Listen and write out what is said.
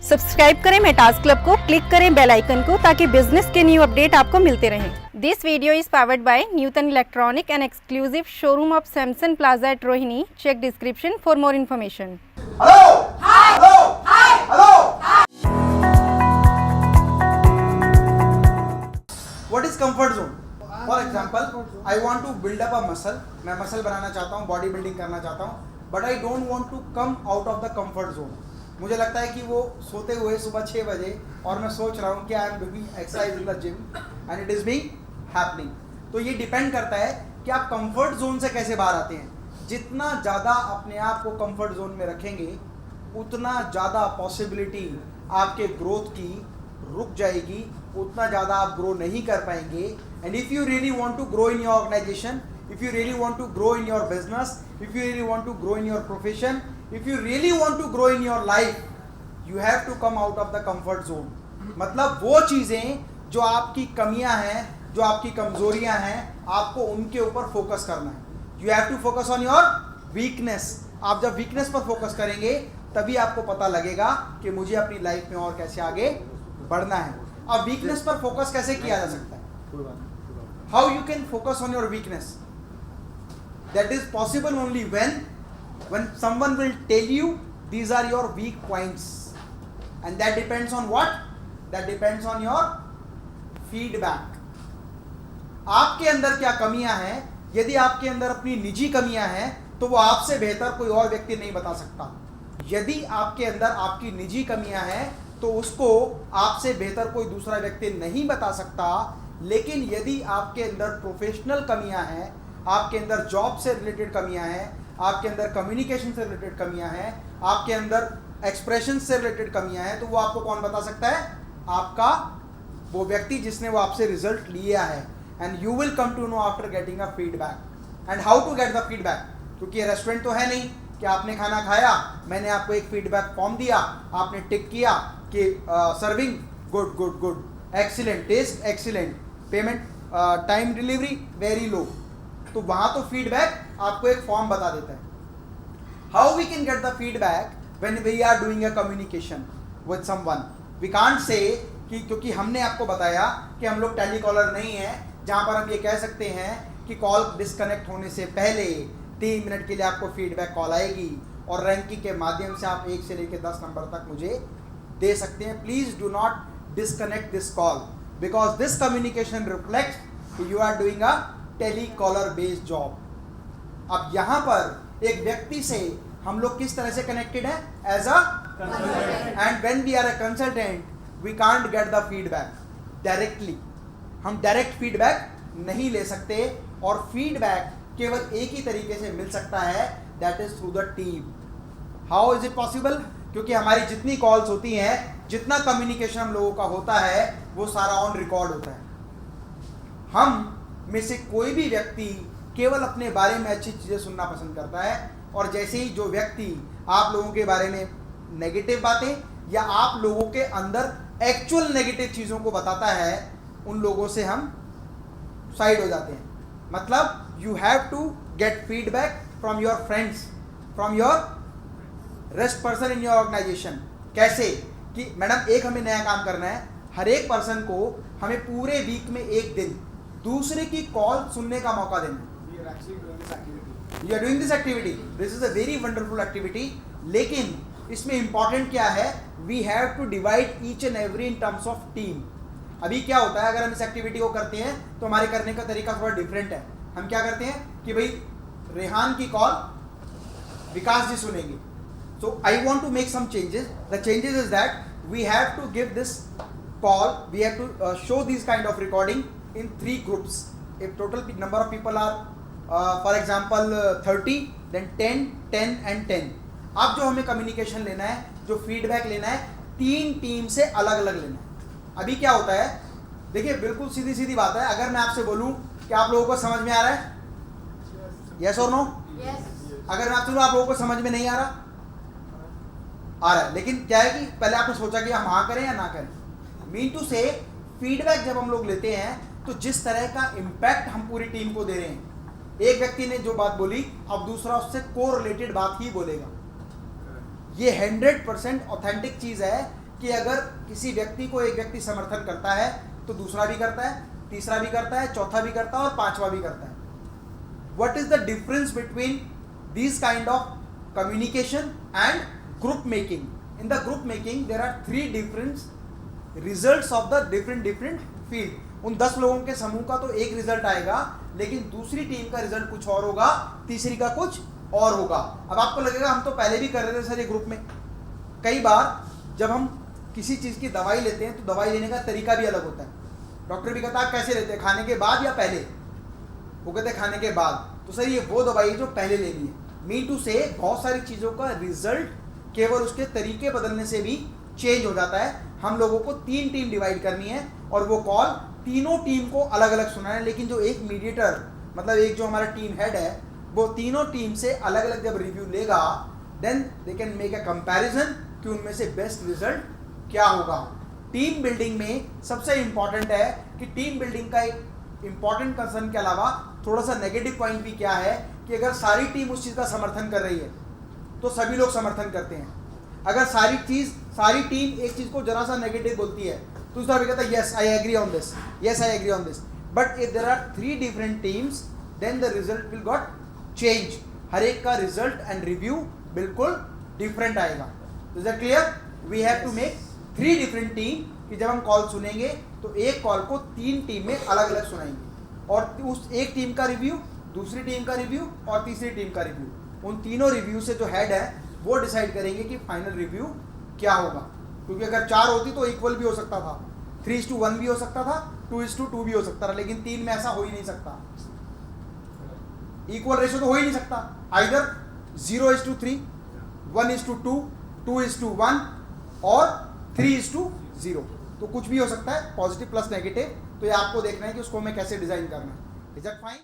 Subscribe करें Metas club को, click करें बेल आइकन को ताकि बिजनेस के न्यू अपडेट आपको मिलते रहें। This video is powered by Newton electronic and exclusive showroom of Samsung plaza at Rohini. Check description for more information. Hello! Hi! Hello! Hi! Hello! What is comfort zone? For example, I want to build up a muscle. मैं muscle बनाना चाहता हूँ, body building करना चाहता हूँ, but I don't want to come out of the comfort zone. मुझे लगता है कि वो सोते हुए सुबह 6 बजे और मैं सोच रहा हूँ कि I am doing exercise in the gym and it is being happening. तो ये डिपेंड करता है कि आप कंफर्ट जोन से कैसे बाहर आते हैं। जितना ज़्यादा अपने आप को कंफर्ट जोन में रखेंगे उतना ज़्यादा पॉसिबिलिटी आपके ग्रोथ की रुक जाएगी, उतना ज़्यादा आप ग्रो नहीं कर पाएंगे। And if you really want to grow in your organisation, if you really want to grow in your business, if you really want to grow in your profession, if you really want to grow in your life, you have to come out of the comfort zone. मतलब वो चीज़ें जो आपकी कमियां हैं, जो आपकी कमजोरियां हैं, आपको उनके ऊपर फोकस करना है। You have to focus on your weakness. आप जब वीकनेस पर फोकस करेंगे तभी आपको पता लगेगा कि मुझे अपनी लाइफ में और कैसे आगे बढ़ना है। अब वीकनेस पर फोकस कैसे किया जा सकता है? How you can focus on your weakness? That is possible only when someone will tell you these are your weak points, and that depends on what? That depends on your feedback. आपके अंदर क्या कमियां हैं? यदि आपके अंदर अपनी निजी कमियां हैं तो वो आपसे बेहतर कोई और व्यक्ति नहीं बता सकता। यदि आपके अंदर आपकी निजी कमियां हैं तो उसको आपसे बेहतर कोई दूसरा व्यक्ति नहीं बता सकता। लेकिन यदि आपके अंदर प्रोफेशनल कमियां हैं, आपके अंदर जॉब से रिलेटेड कमियां हैं, आपके अंदर कम्युनिकेशन से रिलेटेड कमियां हैं, आपके अंदर एक्सप्रेशन से रिलेटेड कमियां हैं, तो वो आपको कौन बता सकता है? आपका वो व्यक्ति जिसने वो आपसे रिजल्ट लिया है। And you will come to know after getting a feedback. And how to get the feedback? क्योंकि रेस्टोरेंट तो है नहीं कि आपने खाना खाया, मैंने आपको एक फीडबैक फॉर्म दिया, आपने टिक किया कि serving good good good, excellent, taste excellent, payment time delivery very low. तो वहां तो फीडबैक आपको एक फॉर्म बता देता है। How we can get the feedback when we are doing a communication with someone? We can't say कि क्योंकि हमने आपको बताया कि हम लोग टेलीकॉलर नहीं है जहां पर हम ये कह सकते हैं कि कॉल डिस्कनेक्ट होने से पहले 3 मिनट के लिए आपको फीडबैक कॉल आएगी और रैंकिंग के माध्यम से आप 1 से लेकर 10 नंबर तक मुझे दे सकते हैं। Please do not disconnect this call because this communication reflects you are doing a telecaller based job. अब यहाँ पर एक व्यक्ति से हम लोग किस तरह से कनेक्टेड है? As a consultant. And when we are a consultant we can't get the feedback directly. हम डायरेक्ट फीडबैक नहीं ले सकते और फीडबैक केवल एक ही तरीके से मिल सकता है, that is through the team. How is it possible? क्योंकि हमारी जितनी कॉल्स होती हैं, जितना कम्युनिकेशन हम लोगों का होता है, वो सारा ऑन रिकॉर्ड होता है। हम में से कोई भी व्यक्ति केवल अपने बारे में अच्छी चीज़ें सुनना पसंद करता है, और जैसे ही जो व्यक्ति आप लोगों के बारे में नेगेटिव बातें या आप लोगों के अंदर एक्चुअल नेगेटिव चीज़ों को बताता है, उन लोगों से हम साइड हो जाते हैं। मतलब you have to get feedback from your friends, from your rest person in your organisation. कैसे? कि मैडम एक हमें नया काम करना है, हर एक पर्सन को हमें पूरे वीक में एक दिन दूसरे की कॉल सुनने का मौका देना। You are doing this activity, this is a very wonderful activity. लेकिन इसमें इंपॉर्टेंट क्या है? We have to divide each and every in terms of team. अभी क्या होता है, अगर हम इस एक्टिविटी को करते हैं तो हमारे करने का तरीका थोड़ा डिफरेंट है। हम क्या करते हैं कि भाई रेहान की कॉल विकास जी सुनेंगे। So I want to make some changes. The changes is that we have to give this call, we have to show these kind of recording in 3 groups. If total number of people are for example 30, then 10, 10 and 10. अब जो हमें communication लेना है, जो feedback लेना है, 3 team से अलग अलग लेना है। अभी क्या होता है, देखिए बिल्कुल सीधी सीधी बात है। अगर मैं आपसे बोलूं कि आप लोगों को समझ में आ रहा है, यस और नो? अगर मैं आपसे बोलूं आप लोगों को समझ में नहीं आ रहा है, लेकिन क्या है कि पहले आपने सोचा कि हम हाँ करें या ना करें। मीन टू से फीडबैक जब हम लोग लेते हैं तो जिस तरह का इम्पैक्ट हम पूरी टीम को दे रहे हैं, एक व्यक्ति ने जो बात बोली अब दूसरा उससे को रिलेटेड बात ही बोलेगा। ये 100% ऑथेंटिक चीज़ है कि अगर किसी व्यक्ति को एक व्यक्ति समर्थन करता है तो दूसरा भी करता है, तीसरा भी करता है, चौथा भी करता है और पांचवा भी करता है. What is the difference between these kind of communication and group making? In the group making there are 3 different results of the different field. उन 10 लोगों के समूह का तो एक रिजल्ट आएगा, लेकिन दूसरी टीम का रिजल्ट कुछ और होगा, तीसरी का कुछ और होगा. अब आपको लगेगा हम तो पहले भी कर रहे थे सर ये ग्रुप में. कई बार जब हम किसी चीज़ की दवाई लेते हैं तो दवाई लेने का तरीका भी अलग होता है. डॉक्टर भी कहता है कैसे लेते हैं, खाने के बाद या पहले? वो कहते हैं खाने के बाद. तो सर ये वो दवाई है जो पहले लेनी है. मीन टू से बहुत सारी चीज़ों का रिजल्ट केवल उसके तरीके बदलने से भी चेंज हो जाता है. हम लोगों को 3 टीम डिवाइड करनी है और वो कॉल तीनों टीम को अलग अलग सुनाना है. लेकिन जो एक मीडिएटर मतलब एक जो हमारा टीम हेड है वो तीनों टीम से अलग अलग जब रिव्यू लेगा then they can make a comparison कि उनमें से बेस्ट रिजल्ट क्या होगा. टीम बिल्डिंग में सबसे इंपॉर्टेंट है कि टीम बिल्डिंग का एक इंपॉर्टेंट कंसर्न के अलावा थोड़ा सा नेगेटिव पॉइंट भी क्या है कि अगर सारी टीम उस चीज़ का समर्थन कर रही है तो सभी लोग समर्थन करते हैं. अगर सारी टीम एक चीज़ को जरा सा नेगेटिव बोलती है तो दूसरा भी कहता है yes I agree on this, yes I agree on this. But if there are 3 different teams then the result will got change. हर एक का रिजल्ट एंड रिव्यू बिल्कुल डिफरेंट आएगा. Is that clear? We have to make 3 different team कि जब हम call सुनेंगे तो एक कॉल को 3 टीम में अलग अलग सुनाएंगे और उस एक टीम का रिव्यू, दूसरी टीम का रिव्यू और तीसरी टीम का रिव्यू. उन तीनों रिव्यू से जो हेड है वो डिसाइड करेंगे कि फाइनल रिव्यू क्या होगा. क्योंकि अगर 4 होती तो इक्वल भी हो सकता था, 3:1 भी हो सकता था, 2:2 भी हो सकता था, लेकिन 3 में ऐसा हो ही नहीं सकता. इक्वल रेशियो तो हो ही नहीं सकता. आइदर 0:3, 1:2, 2:1 और 3:0. तो कुछ भी हो सकता है, पॉजिटिव प्लस नेगेटिव. तो ये आपको देखना है कि उसको हमें कैसे डिजाइन करना है. Is that fine?